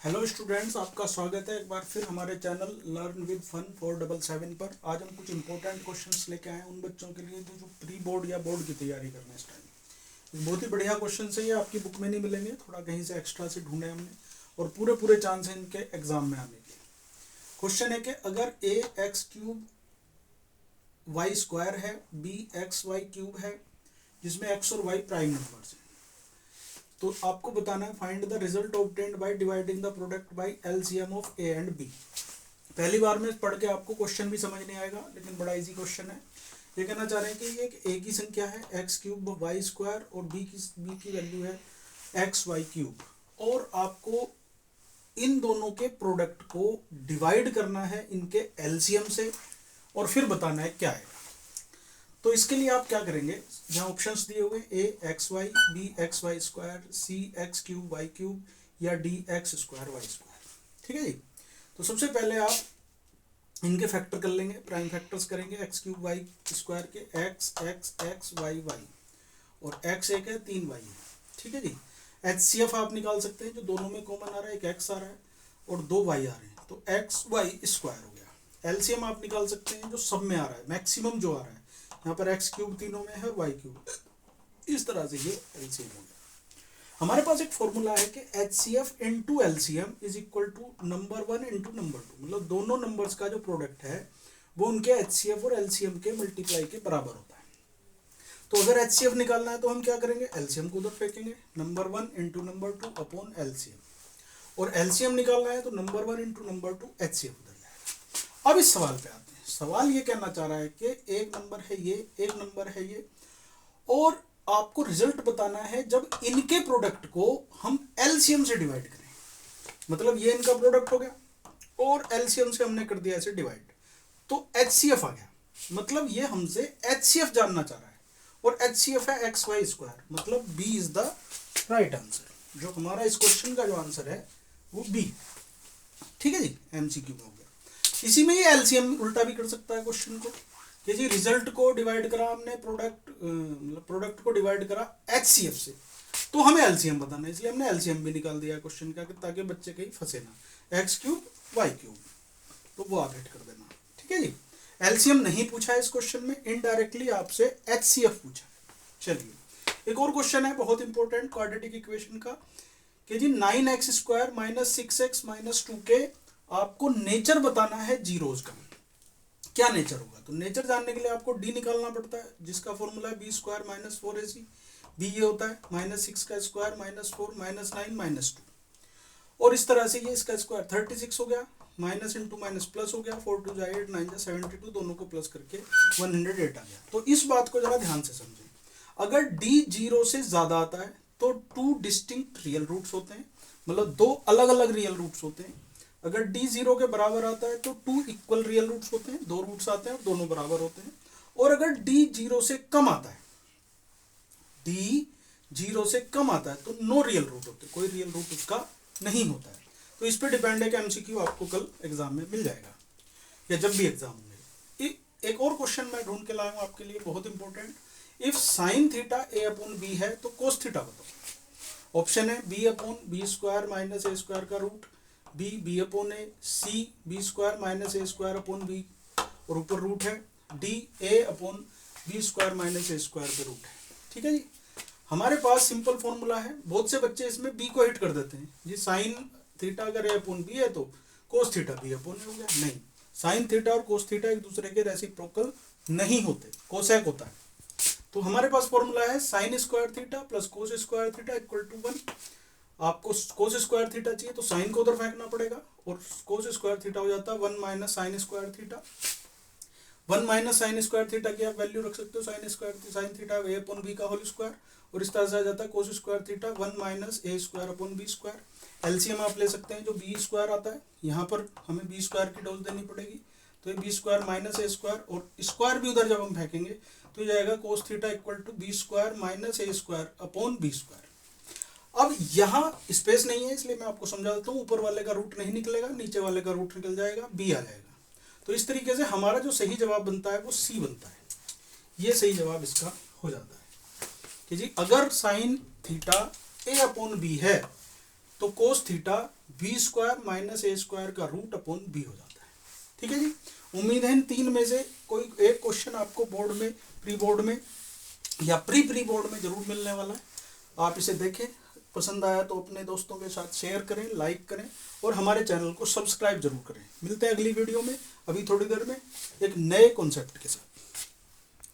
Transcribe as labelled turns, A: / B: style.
A: Hello students, आपका स्वागत है एक बार फिर हमारे चैनल लर्न विद फन 477 पर। आज हम कुछ इंपॉर्टेंट क्वेश्चंस लेके आए हैं उन बच्चों के लिए जो प्री बोर्ड या बोर्ड की तैयारी करने इस टाइम। बहुत ही बढ़िया क्वेश्चन है ये, आपकी बुक में नहीं मिलेंगे, थोड़ा कहीं से एक्स्ट्रा से ढूंढे हमने और पूरे पूरे चांस हैं इनके एग्जाम में आने के। क्वेश्चन है कि अगर ए एक्स क्यूब वाई स्क्वायर है, बी एक्स वाई क्यूब है जिसमें एक्स और वाई प्राइम नंबर्स हैं, तो आपको बताना है find the result obtained by dividing the product by LCM of A and B. पहली बार में पढ़ के आपको क्वेश्चन भी समझ नहीं आएगा, लेकिन बड़ा इजी क्वेश्चन है। ये कहना चाह रहे हैं कि ये एक ए की संख्या है एक्स क्यूब वाई स्क्वायर और बी की वैल्यू है एक्स वाई क्यूब, और आपको इन दोनों के प्रोडक्ट को डिवाइड करना है इनके एलसीएम से और फिर बताना है क्या है। तो इसके लिए आप क्या करेंगे, जहाँ ऑप्शंस दिए हुए A X Y, B X Y square, C X cube Y cube या D X square Y square. ठीक है जी। तो सबसे पहले आप इनके फैक्टर कर लेंगे, प्राइम फैक्टर्स करेंगे एक्स क्यूब वाई स्क्वायर के X X X Y Y, और एक्स एक है 3 वाई है। ठीक है जी। एचसीएफ आप निकाल सकते हैं, जो दोनों में कॉमन आ रहा है, एक एक्स आ रहा है और 2 वाई आ रहे हैं, तो एक्स वाई स्क्वायर हो गया। एलसीएम आप निकाल सकते हैं जो सब में आ रहा है, मैक्सिमम जो आ रहा है, यहाँ पर एक्स क्यूब तीनों में है और वाई क्यूब, इस तरह से ये एलसीएम हो गया। हमारे पास एक फॉर्मूला है कि H C F into LCM is equal to number 1 into number 2, मतलब दोनों नंबर्स का जो प्रोडक्ट है वो उनके एच सी एफ और एलसीएम के मल्टीप्लाई के बराबर होता है। तो अगर एच सी एफ निकालना है तो हम क्या करेंगे, एलसीएम को उधर फेंकेंगे, number 1 into number 2 upon LCM, और एलसीएम निकालना है तो number 1 into number 2 H C F उधर जाएगा। अब इस सवाल पे आते हैं। सवाल ये कहना चाह रहा है कि एक नंबर है ये, एक नंबर है ये, और आपको रिजल्ट बताना है जब इनके प्रोडक्ट को हम एलसीएम से डिवाइड करें। मतलब ये इनका प्रोडक्ट हो गया और एलसीएम से हमने कर दिया ऐसे डिवाइड, तो एचसीएफ आ गया। मतलब ये हमसे एचसीएफ जानना चाह रहा है, और एचसीएफ है एक्स वाई स्क्वायर, मतलब B is the right answer. जो हमारा इस क्वेश्चन का जो आंसर है वो बी। ठीक है जी, एमसीक्यू में हो गया। इसी में ही एलसीएम उल्टा भी कर सकता है क्वेश्चन को, कि जी रिजल्ट को डिवाइड करा हमने प्रोडक्ट को डिवाइड करा एचसीएफ से, तो हमें एलसीएम बताना है, इसलिए हमने एलसीएम भी निकाल दिया क्वेश्चन का, ताकि बच्चे कहीं फंसे ना। एक्स क्यूब वाई क्यूब, तो वो आप ऐड कर देना। ठीक है जी। एलसीएम नहीं पूछा है इस क्वेश्चन में, इनडायरेक्टली आपसे एचसीएफ पूछा है। चलिए एक और क्वेश्चन है बहुत इंपॉर्टेंट क्वाड्रेटिक इक्वेशन का, कि जी 9x square minus 6x minus 2 के आपको नेचर बताना है जीरोज का। क्या नेचर होगा, तो नेचर जानने के लिए आपको डी निकालना पड़ता है, जिसका फॉर्मूला है B square minus 4ac। B ये होता है माइनस 6 का स्क्वायर माइनस 4 माइनस 9 माइनस 2, और इस तरह से ये इसका स्क्वायर 36 हो गया, माइनस इंटू माइनस प्लस हो गया, 4 टू 8 9 72, दोनों को प्लस करके 108 आ गया। तो इस बात को जरा ध्यान से समझें, अगर डी 0 से ज्यादा आता है तो 2 डिस्टिंक्ट रियल रूट्स होते हैं, मतलब 2 अलग अलग रियल रूट्स होते हैं। अगर d 0 के बराबर आता है तो 2 इक्वल रियल रूट्स होते हैं, 2 रूट्स आते हैं और दोनों बराबर होते हैं। और अगर d 0 से कम आता है, d 0 से कम आता है तो नो रियल रूट होते, कोई रियल रूट उसका नहीं होता है। तो इस पे डिपेंड है कि एमसीक्यू आपको कल एग्जाम में मिल जाएगा या जब भी एग्जाम होंगे। एक और क्वेश्चन मैं ढूंढ के लाया हूं आपके लिए, बहुत important. If sine theta A upon B है तो कोस थीटा बताओ। ऑप्शन है B upon B square minus A square का root, B upon A, C B square minus A square upon B, और ऊपर रूट है D A upon B square minus A square पे root है। ठीक है जी। हमारे पास सिंपल फॉर्मूला है, बहुत से बच्चे इसमें बी को हिट कर देते हैं जी, साइन थीटा अगर ए अपॉन बी है तो कोस थीटा बी अपॉन ए हो गया। नहीं, साइन थीटा और कोस थीटा एक दूसरे के रेसिप्रोकल नहीं होते, कोसेक होता है। तो हमारे पास फॉर्मूला है sine square theta plus cos square theta equal to 1। आपको कोस स्क्वायर थीटा चाहिए तो साइन को उधर फेंकना पड़ेगा, और कोस स्क्वायर थीटा हो जाता है 1 minus sine square theta. 1 minus sine square theta की आप वैल्यू रख सकते हो, sine theta A upon B का होल स्क्वायर, और इस तरह से आ जाता है cos square theta 1 minus A square upon B square. LCM आप ले सकते हैं जो बी स्क्वायर आता है, यहाँ पर हमें बी स्क्वायर की डोज देनी पड़ेगी, तो ये B square minus A square, और स्क्वायर भी उधर जब हम फेंकेंगे तो जाएगा cos theta equal to B square minus A square upon B square. अब यहाँ स्पेस नहीं है, इसलिए मैं आपको समझा देता हूँ, ऊपर वाले का रूट नहीं निकलेगा, नीचे वाले का रूट निकल जाएगा, बी आ जाएगा। तो इस तरीके से हमारा जो सही जवाब बनता है वो सी बनता है। ये सही जवाब इसका हो जाता है कि जी अगर sine theta A upon B है तो cos theta B square minus A square का रूट अपॉन बी हो जाता है। ठीक है जी। उम्मीद है इन 3 में से कोई एक क्वेश्चन आपको बोर्ड में, प्री बोर्ड में या प्री बोर्ड में जरूर मिलने वाला है। आप इसे देखें, पसंद आया तो अपने दोस्तों के साथ शेयर करें, लाइक करें और हमारे चैनल को सब्सक्राइब जरूर करें। मिलते हैं अगली वीडियो में, अभी थोड़ी देर में एक नए कॉन्सेप्ट के साथ।